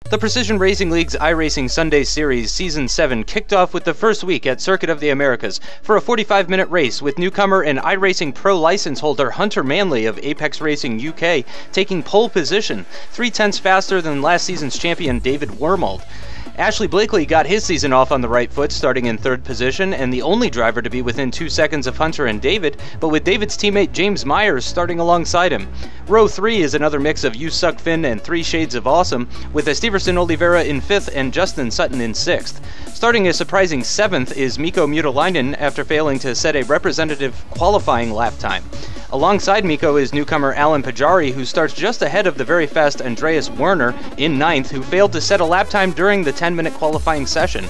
The Precision Racing League's iRacing Sunday Series Season 7 kicked off with the first week at Circuit of the Americas for a 45-minute race with newcomer and iRacing Pro license holder Hunter Manley of Apex Racing UK taking pole position, 0.3 faster than last season's champion David Wormald. Ashley Blakely got his season off on the right foot, starting in 3rd position, and the only driver to be within 2 seconds of Hunter and David, but with David's teammate James Myers starting alongside him. Row 3 is another mix of You Suck Finn and 3 Shades of Awesome, with Esteverson Oliveira in 5th and Justin Sutton in 6th. Starting a surprising 7th is Mikko Mutalainen after failing to set a representative qualifying lap time. Alongside Mikko is newcomer Alan Pajari, who starts just ahead of the very fast Andreas Werner in 9th, who failed to set a lap time during the 10-minute qualifying session.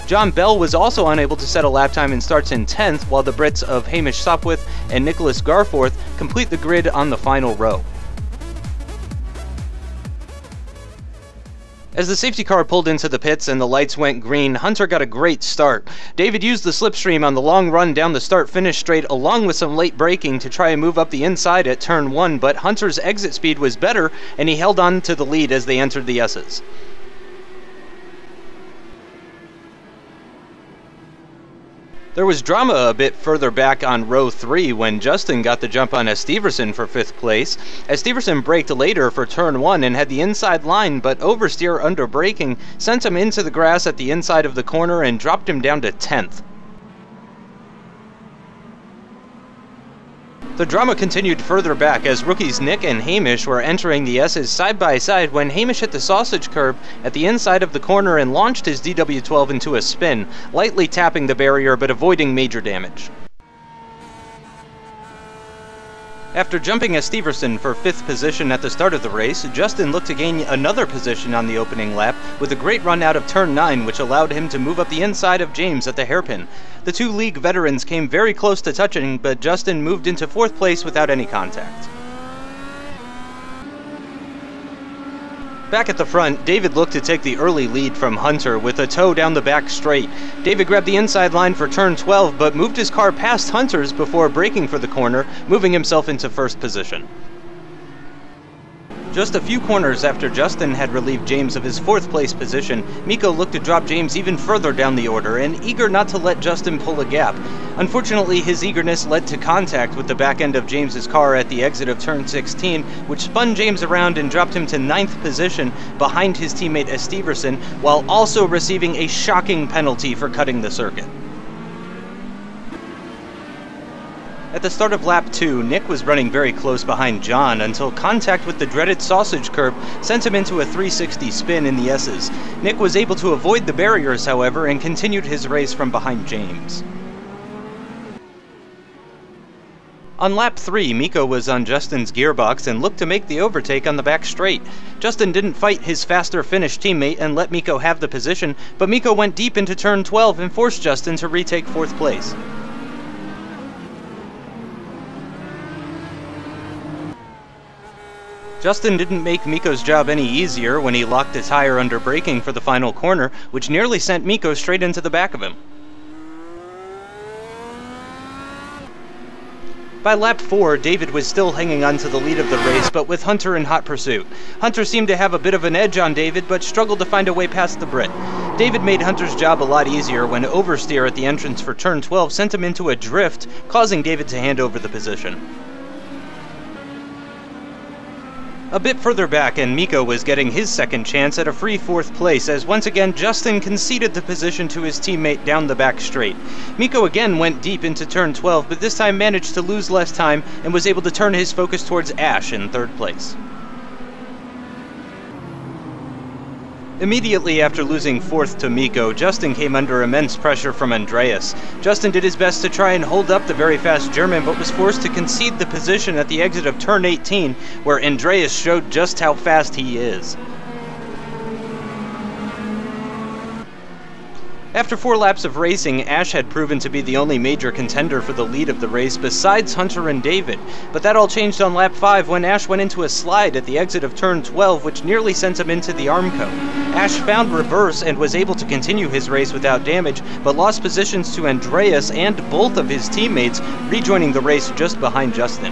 John Bell was also unable to set a lap time and starts in 10th, while the Brits of Hamish Sopwith and Nicholas Garforth complete the grid on the final row. As the safety car pulled into the pits and the lights went green, Hunter got a great start. David used the slipstream on the long run down the start-finish straight along with some late braking to try and move up the inside at turn 1, but Hunter's exit speed was better and he held on to the lead as they entered the S's. There was drama a bit further back on row 3 when Justin got the jump on Esteverson for 5th place. Esteverson braked later for turn 1 and had the inside line, but oversteer under braking sent him into the grass at the inside of the corner and dropped him down to 10th. The drama continued further back as rookies Nick and Hamish were entering the S's side by side when Hamish hit the sausage curb at the inside of the corner and launched his DW12 into a spin, lightly tapping the barrier but avoiding major damage. After jumping Esteverson for 5th position at the start of the race, Justin looked to gain another position on the opening lap with a great run out of turn 9, which allowed him to move up the inside of James at the hairpin. The 2 league veterans came very close to touching, but Justin moved into 4th place without any contact. Back at the front, David looked to take the early lead from Hunter with a tow down the back straight. David grabbed the inside line for turn 12, but moved his car past Hunter's before braking for the corner, moving himself into 1st position. Just a few corners after Justin had relieved James of his 4th place position, Mikko looked to drop James even further down the order, and eager not to let Justin pull a gap. Unfortunately, his eagerness led to contact with the back end of James's car at the exit of turn 16, which spun James around and dropped him to 9th position behind his teammate Esteverson, while also receiving a shocking penalty for cutting the circuit. At the start of lap 2, Nick was running very close behind John until contact with the dreaded sausage curb sent him into a 360 spin in the S's. Nick was able to avoid the barriers, however, and continued his race from behind James. On lap 3, Mikko was on Justin's gearbox and looked to make the overtake on the back straight. Justin didn't fight his faster Finnish teammate and let Mikko have the position, but Mikko went deep into turn 12 and forced Justin to retake 4th place. Justin didn't make Mikko's job any easier when he locked a tire under braking for the final corner, which nearly sent Mikko straight into the back of him. By lap 4, David was still hanging on to the lead of the race, but with Hunter in hot pursuit. Hunter seemed to have a bit of an edge on David, but struggled to find a way past the Brit. David made Hunter's job a lot easier when oversteer at the entrance for turn 12 sent him into a drift, causing David to hand over the position. A bit further back, and Mikko was getting his second chance at a free 4th place as once again Justin conceded the position to his teammate down the back straight. Mikko again went deep into turn 12, but this time managed to lose less time and was able to turn his focus towards Ash in 3rd place. Immediately after losing 4th to Mikko, Justin came under immense pressure from Andreas. Justin did his best to try and hold up the very fast German, but was forced to concede the position at the exit of turn 18, where Andreas showed just how fast he is. After 4 laps of racing, Ash had proven to be the only major contender for the lead of the race besides Hunter and David, but that all changed on lap 5 when Ash went into a slide at the exit of turn 12, which nearly sent him into the Armco. Ash found reverse and was able to continue his race without damage, but lost positions to Andreas and both of his teammates, rejoining the race just behind Justin.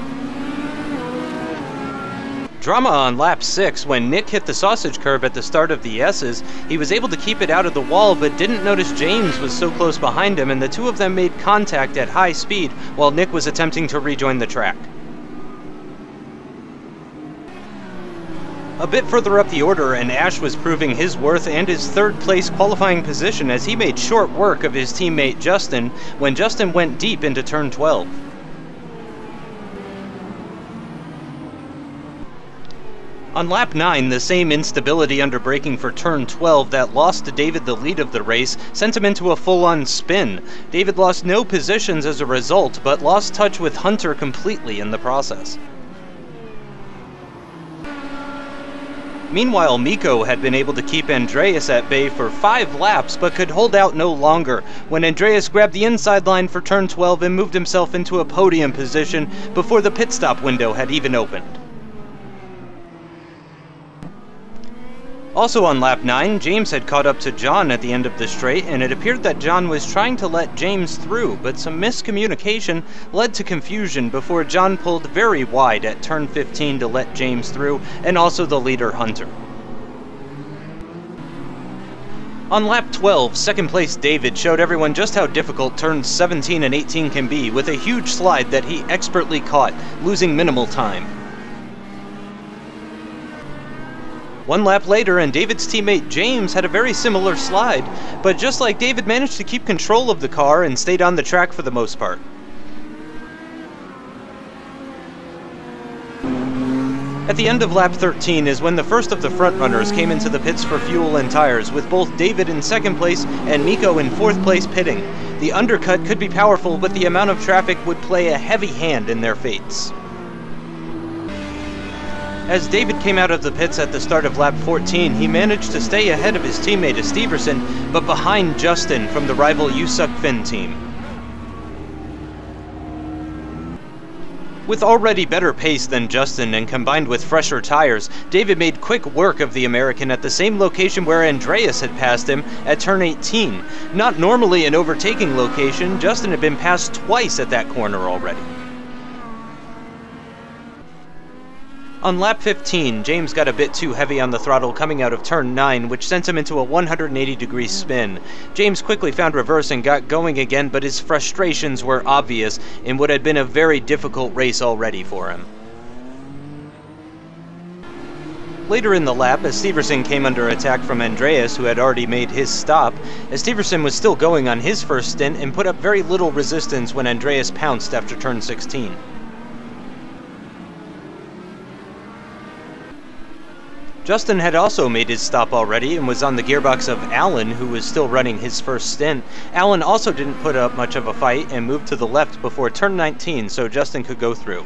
Drama on lap 6 when Nick hit the sausage curb at the start of the S's. He was able to keep it out of the wall, but didn't notice James was so close behind him, and the two of them made contact at high speed while Nick was attempting to rejoin the track. A bit further up the order, and Ash was proving his worth and his third place qualifying position as he made short work of his teammate Justin when Justin went deep into turn 12. On lap 9, the same instability under braking for turn 12 that lost to David the lead of the race sent him into a full-on spin. David lost no positions as a result, but lost touch with Hunter completely in the process. Meanwhile, Mikko had been able to keep Andreas at bay for 5 laps, but could hold out no longer when Andreas grabbed the inside line for turn 12 and moved himself into a podium position before the pit stop window had even opened. Also on lap 9, James had caught up to John at the end of the straight, and it appeared that John was trying to let James through, but some miscommunication led to confusion before John pulled very wide at turn 15 to let James through, and also the leader Hunter. On lap 12, second place David showed everyone just how difficult turns 17 and 18 can be, with a huge slide that he expertly caught, losing minimal time. One lap later, and David's teammate James had a very similar slide, but just like David managed to keep control of the car and stayed on the track for the most part. At the end of lap 13 is when the first of the frontrunners came into the pits for fuel and tires, with both David in second place and Mikko in fourth place pitting. The undercut could be powerful, but the amount of traffic would play a heavy hand in their fates. As David came out of the pits at the start of lap 14, he managed to stay ahead of his teammate Steverson, but behind Justin from the rival USUC Finn team. With already better pace than Justin and combined with fresher tires, David made quick work of the American at the same location where Andreas had passed him at turn 18. Not normally an overtaking location, Justin had been passed twice at that corner already. On lap 15, James got a bit too heavy on the throttle coming out of turn 9, which sent him into a 180-degree spin. James quickly found reverse and got going again, but his frustrations were obvious in what had been a very difficult race already for him. Later in the lap, as Steverson came under attack from Andreas, who had already made his stop, as Steverson was still going on his first stint and put up very little resistance when Andreas pounced after turn 16. Justin had also made his stop already and was on the gearbox of Allen, who was still running his first stint. Allen also didn't put up much of a fight and moved to the left before turn 19 so Justin could go through.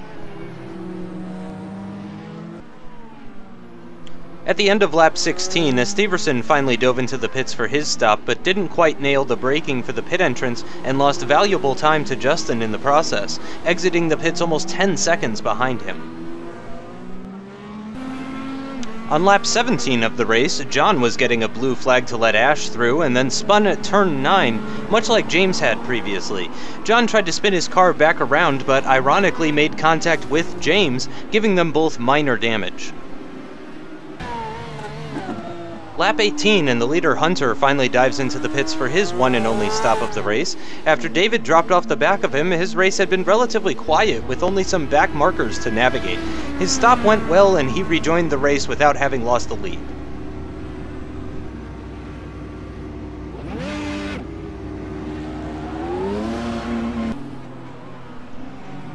At the end of lap 16, as Steverson finally dove into the pits for his stop, but didn't quite nail the braking for the pit entrance and lost valuable time to Justin in the process, exiting the pits almost 10 seconds behind him. On lap 17 of the race, John was getting a blue flag to let Ash through and then spun at turn 9, much like James had previously. John tried to spin his car back around, but ironically made contact with James, giving them both minor damage. Lap 18 and the leader Hunter finally dives into the pits for his one and only stop of the race. After David dropped off the back of him, his race had been relatively quiet with only some back markers to navigate. His stop went well and he rejoined the race without having lost the lead.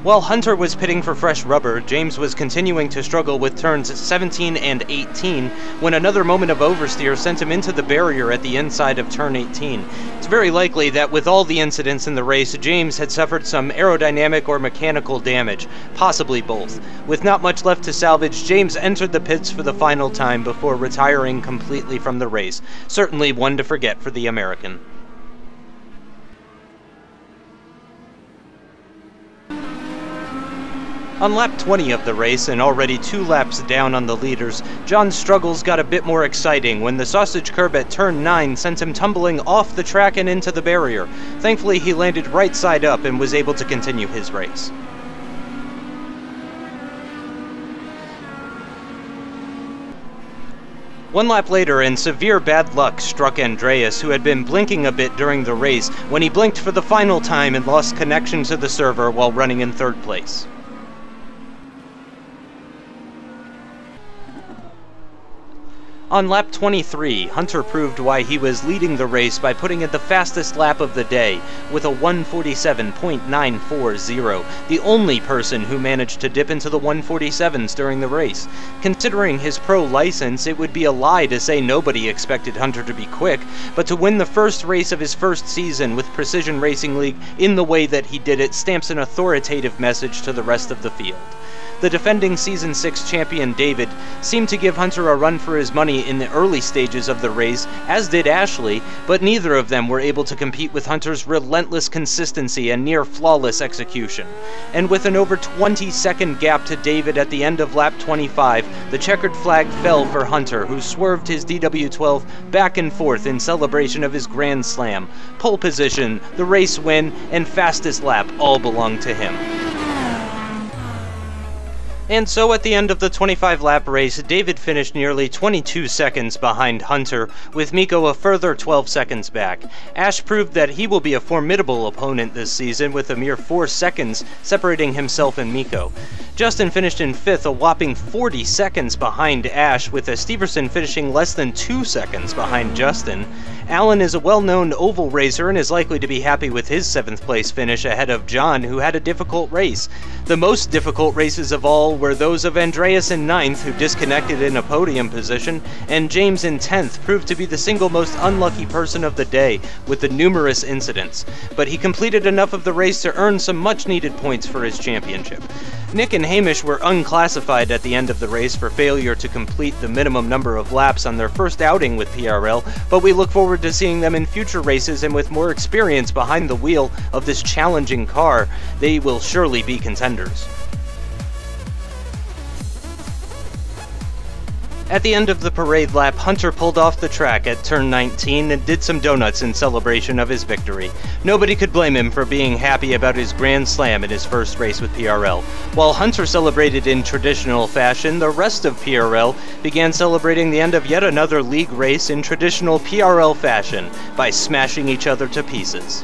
While Hunter was pitting for fresh rubber, James was continuing to struggle with turns 17 and 18 when another moment of oversteer sent him into the barrier at the inside of turn 18. It's very likely that with all the incidents in the race, James had suffered some aerodynamic or mechanical damage, possibly both. With not much left to salvage, James entered the pits for the final time before retiring completely from the race. Certainly one to forget for the American. On lap 20 of the race, and already 2 laps down on the leaders, John's struggles got a bit more exciting when the sausage curb at turn 9 sent him tumbling off the track and into the barrier. Thankfully, he landed right side up and was able to continue his race. One lap later, and severe bad luck struck Andreas, who had been blinking a bit during the race, when he blinked for the final time and lost connection to the server while running in third place. On lap 23, Hunter proved why he was leading the race by putting in the fastest lap of the day with a 1:47.940, the only person who managed to dip into the 1:47s during the race. Considering his pro license, it would be a lie to say nobody expected Hunter to be quick, but to win the first race of his first season with Precision Racing League in the way that he did it stamps an authoritative message to the rest of the field. The defending Season 6 champion David seemed to give Hunter a run for his money in the early stages of the race, as did Ashley, but neither of them were able to compete with Hunter's relentless consistency and near-flawless execution. And with an over 20-second gap to David at the end of lap 25, the checkered flag fell for Hunter, who swerved his DW12 back and forth in celebration of his Grand Slam. Pole position, the race win, and fastest lap all belonged to him. And so at the end of the 25-lap race, David finished nearly 22 seconds behind Hunter, with Miko a further 12 seconds back. Ash proved that he will be a formidable opponent this season, with a mere 4 seconds separating himself and Miko. Justin finished in 5th, a whopping 40 seconds behind Ash, with Steverson finishing less than 2 seconds behind Justin. Allen is a well-known oval racer and is likely to be happy with his 7th place finish ahead of John, who had a difficult race. The most difficult races of all were those of Andreas in 9th, who disconnected in a podium position, and James in 10th proved to be the single most unlucky person of the day, with the numerous incidents. But he completed enough of the race to earn some much-needed points for his championship. Nick and Hamish were unclassified at the end of the race for failure to complete the minimum number of laps on their first outing with PRL, but we look forward to seeing them in future races, and with more experience behind the wheel of this challenging car, they will surely be contenders. At the end of the parade lap, Hunter pulled off the track at turn 19 and did some donuts in celebration of his victory. Nobody could blame him for being happy about his Grand Slam in his first race with PRL. While Hunter celebrated in traditional fashion, the rest of PRL began celebrating the end of yet another league race in traditional PRL fashion by smashing each other to pieces.